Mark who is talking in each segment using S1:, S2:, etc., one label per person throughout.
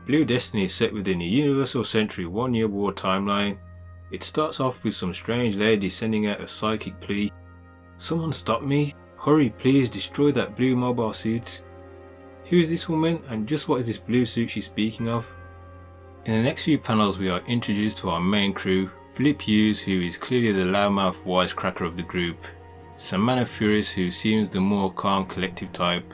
S1: Blue Destiny is set within the Universal Century 1 Year War timeline. It starts off with some strange lady sending out a psychic plea. Someone stop me, hurry please, destroy that blue mobile suit. Who is this woman and just what is this blue suit she's speaking of? In the next few panels we are introduced to our main crew, Philip Hughes, who is clearly the loudmouth wisecracker of the group, Samantha Furious, who seems the more calm collective type,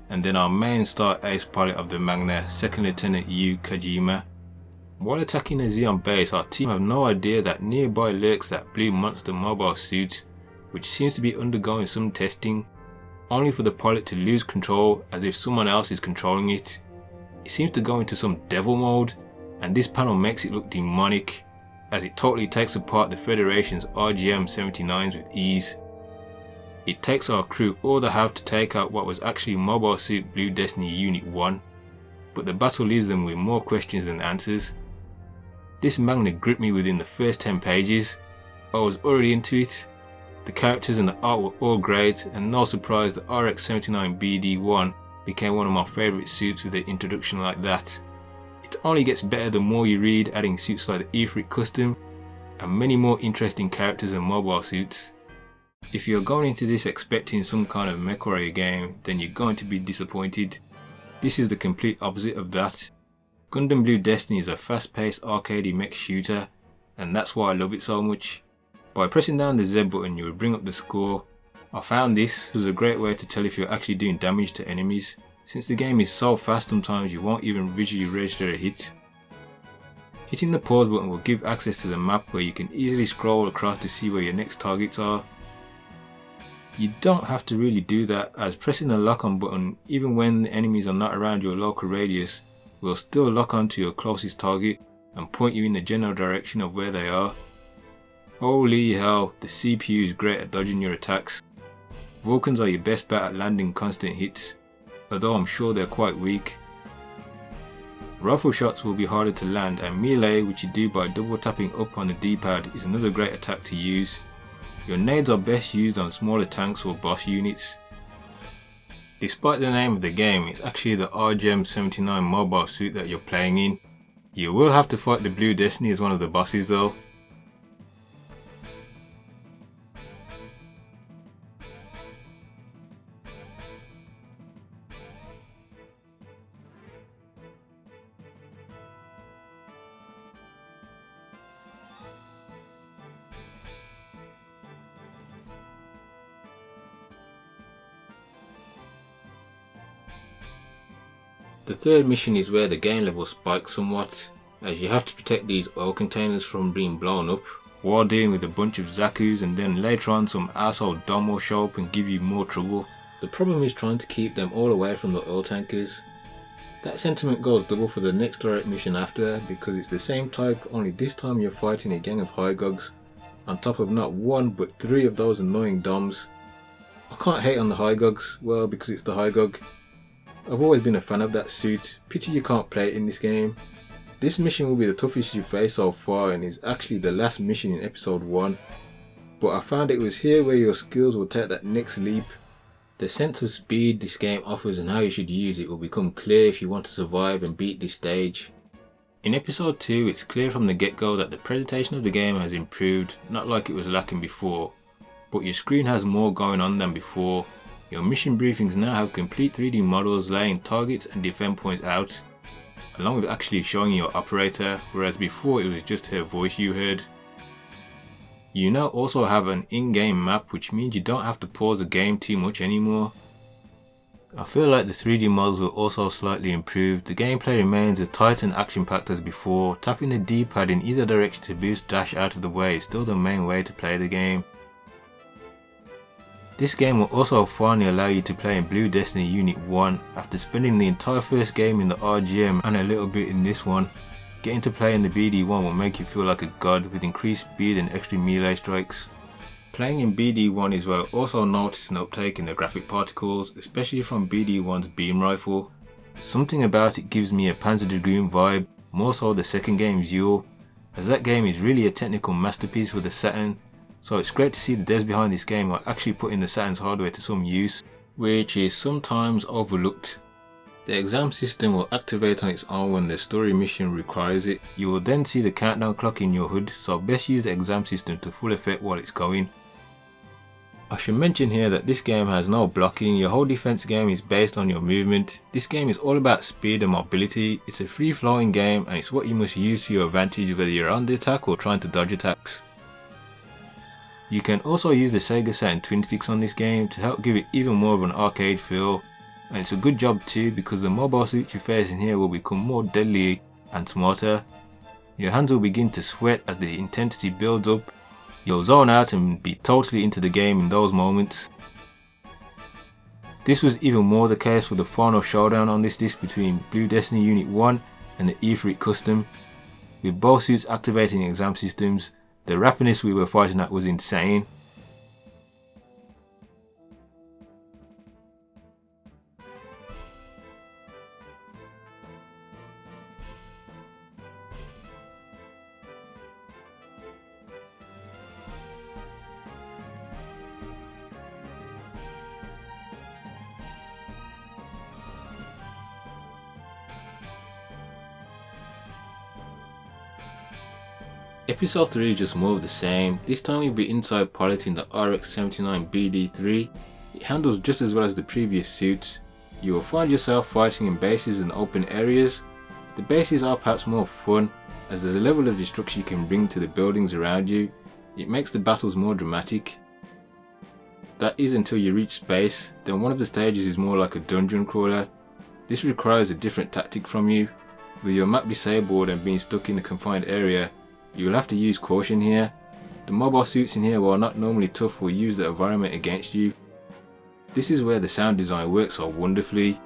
S1: and then our main star ace pilot of the manga, 2nd Lieutenant Yu Kajima. While attacking a Xeon base, our team have no idea that nearby lurks that blue monster mobile suit, which seems to be undergoing some testing, only for the pilot to lose control as if someone else is controlling it. It seems to go into some devil mode, and this panel makes it look demonic, as it totally takes apart the Federation's RGM-79s with ease. It takes our crew all they have to take out what was actually Mobile Suit Blue Destiny Unit 1, but the battle leaves them with more questions than answers. This manga gripped me within the first 10 pages. I was already into it. The characters and the art were all great, and no surprise the RX-79BD1 became one of my favourite suits with an introduction like that. It only gets better the more you read, adding suits like the Ifrit Custom and many more interesting characters and mobile suits. If you're going into this expecting some kind of MechWarrior game, then you're going to be disappointed. This is the complete opposite of that. Gundam Blue Destiny is a fast-paced arcadey mech shooter, and that's why I love it so much. By pressing down the Z button you will bring up the score. I found this was a great way to tell if you're actually doing damage to enemies. Since the game is so fast sometimes you won't even visually register a hit. Hitting the pause button will give access to the map where you can easily scroll across to see where your next targets are. You don't have to really do that, as pressing the lock on button even when the enemies are not around your local radius will still lock onto your closest target and point you in the general direction of where they are. Holy hell, the CPU is great at dodging your attacks. Vulcans are your best bet at landing constant hits, although I'm sure they're quite weak. Rifle shots will be harder to land, and melee, which you do by double tapping up on the D-pad, is another great attack to use. Your nades are best used on smaller tanks or boss units. Despite the name of the game, it's actually the RGM-79 mobile suit that you're playing in. You will have to fight the Blue Destiny as one of the bosses though. The third mission is where the game level spikes somewhat, as you have to protect these oil containers from being blown up, while dealing with a bunch of Zakus, and then later on some asshole Dom will show up and give you more trouble. The problem is trying to keep them all away from the oil tankers. That sentiment goes double for the next direct mission after, because it's the same type, only this time you're fighting a gang of Hygogs, on top of not one but 3 of those annoying Doms. I can't hate on the Hygogs, well, because it's the Hygog. I've always been a fan of that suit. Pity you can't play it in this game. This mission will be the toughest you face so far and is actually the last mission in episode 1. But I found it was here where your skills will take that next leap. The sense of speed this game offers and how you should use it will become clear if you want to survive and beat this stage. In episode 2 it's clear from the get-go that the presentation of the game has improved, not like it was lacking before, but your screen has more going on than before. Your mission briefings now have complete 3D models laying targets and defend points out, along with actually showing your operator, whereas before it was just her voice you heard. You now also have an in-game map, which means you don't have to pause the game too much anymore. I feel like the 3D models were also slightly improved. The gameplay remains as tight and action-packed as before. Tapping the D-pad in either direction to boost dash out of the way is still the main way to play the game. This game will also finally allow you to play in Blue Destiny Unit 1 after spending the entire first game in the RGM and a little bit in this one. Getting to play in the BD1 will make you feel like a god with increased speed and extra melee strikes. Playing in BD1 is where I also noticed an uptake in the graphic particles, especially from BD1's beam rifle. Something about it gives me a Panzer Dragoon vibe, more so the second game's Yule, as that game is really a technical masterpiece for the Saturn. So it's great to see the devs behind this game are actually putting the Saturn's hardware to some use, which is sometimes overlooked. The The exam system will activate on its own when the story mission requires it. You will then see the countdown clock in your HUD, so best use the exam system to full effect while it's going. I should mention here that this game has no blocking. Your whole defense game is based on your movement. This game is all about speed and mobility. It's a free flowing game and it's what you must use to your advantage whether you're on the attack or trying to dodge attacks. You can also use the SEGA Saturn twin sticks on this game to help give it even more of an arcade feel. And it's a good job too because the mobile suits you face in here will become more deadly and smarter. Your hands will begin to sweat as the intensity builds up. You'll zone out and be totally into the game in those moments. This was even more the case with the final showdown on this disc between Blue Destiny Unit 1 and the E3 Custom. With both suits activating exam systems, the rapidness we were fighting at was insane. Episode 3 is just more of the same. This time you'll be inside piloting the RX-79BD3. It handles just as well as the previous suits. You will find yourself fighting in bases and open areas. The bases are perhaps more fun as there's a level of destruction you can bring to the buildings around you. It makes the battles more dramatic. That is until you reach space, then one of the stages is more like a dungeon crawler. This requires a different tactic from you. With your map disabled and being stuck in a confined area, you will have to use caution here. The mobile suits in here, while not normally tough, will use the environment against you. This is where the sound design works so wonderfully.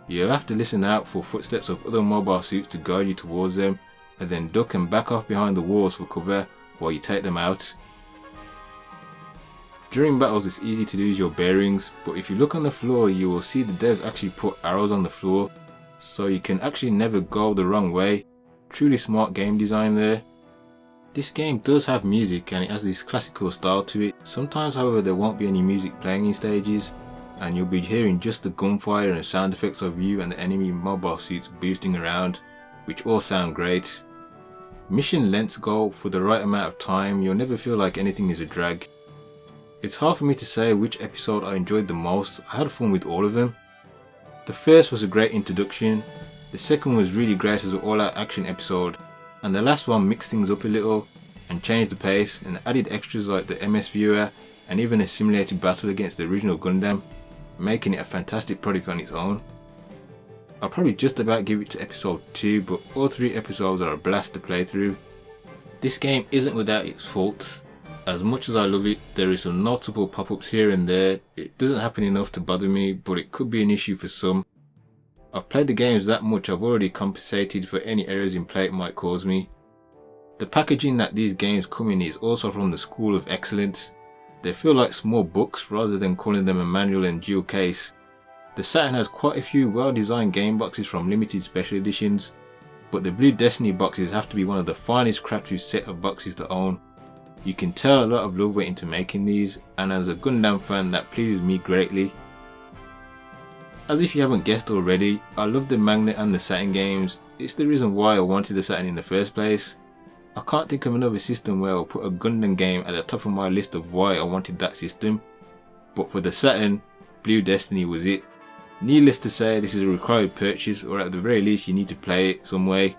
S1: You'll have to listen out for footsteps of other mobile suits to guide you towards them, and then duck and back off behind the walls for cover while you take them out. During battles it's easy to lose your bearings, but if you look on the floor you will see the devs actually put arrows on the floor, so you can actually never go the wrong way. Truly smart game design there. This game does have music and it has this classical style to it. Sometimes however there won't be any music playing in stages and you'll be hearing just the gunfire and the sound effects of you and the enemy mobile suits boosting around, which all sound great. Mission lengths go for the right amount of time. You'll never feel like anything is a drag. It's hard for me to say which episode I enjoyed the most. I had fun with all of them. The first was a great introduction, the second was really great as an all-out action episode, and the last one mixed things up a little and changed the pace and added extras like the MS viewer and even a simulated battle against the original Gundam, making it a fantastic product on its own. I'll probably just about give it to episode 2, but all 3 episodes are a blast to play through. This game isn't without its faults. As much as I love it, there is some notable pop-ups here and there. It doesn't happen enough to bother me, but it could be an issue for some. I've played the games that much, I've already compensated for any errors in play it might cause me. The packaging that these games come in is also from the school of excellence. They feel like small books rather than calling them a manual and dual case. The Saturn has quite a few well designed game boxes from limited special editions, but the Blue Destiny boxes have to be one of the finest crafted set of boxes to own. You can tell a lot of love went into making these, and as a Gundam fan that pleases me greatly. As if you haven't guessed already, I love the Manga and the Saturn games. It's the reason why I wanted the Saturn in the first place. I can't think of another system where I'll put a Gundam game at the top of my list of why I wanted that system. But for the Saturn, Blue Destiny was it. Needless to say, this is a required purchase, or at the very least you need to play it some way.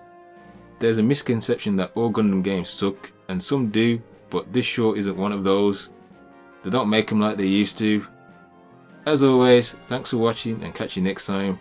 S1: There's a misconception that all Gundam games suck, and some do, but this sure isn't one of those. They don't make them like they used to. As always, thanks for watching and catch you next time.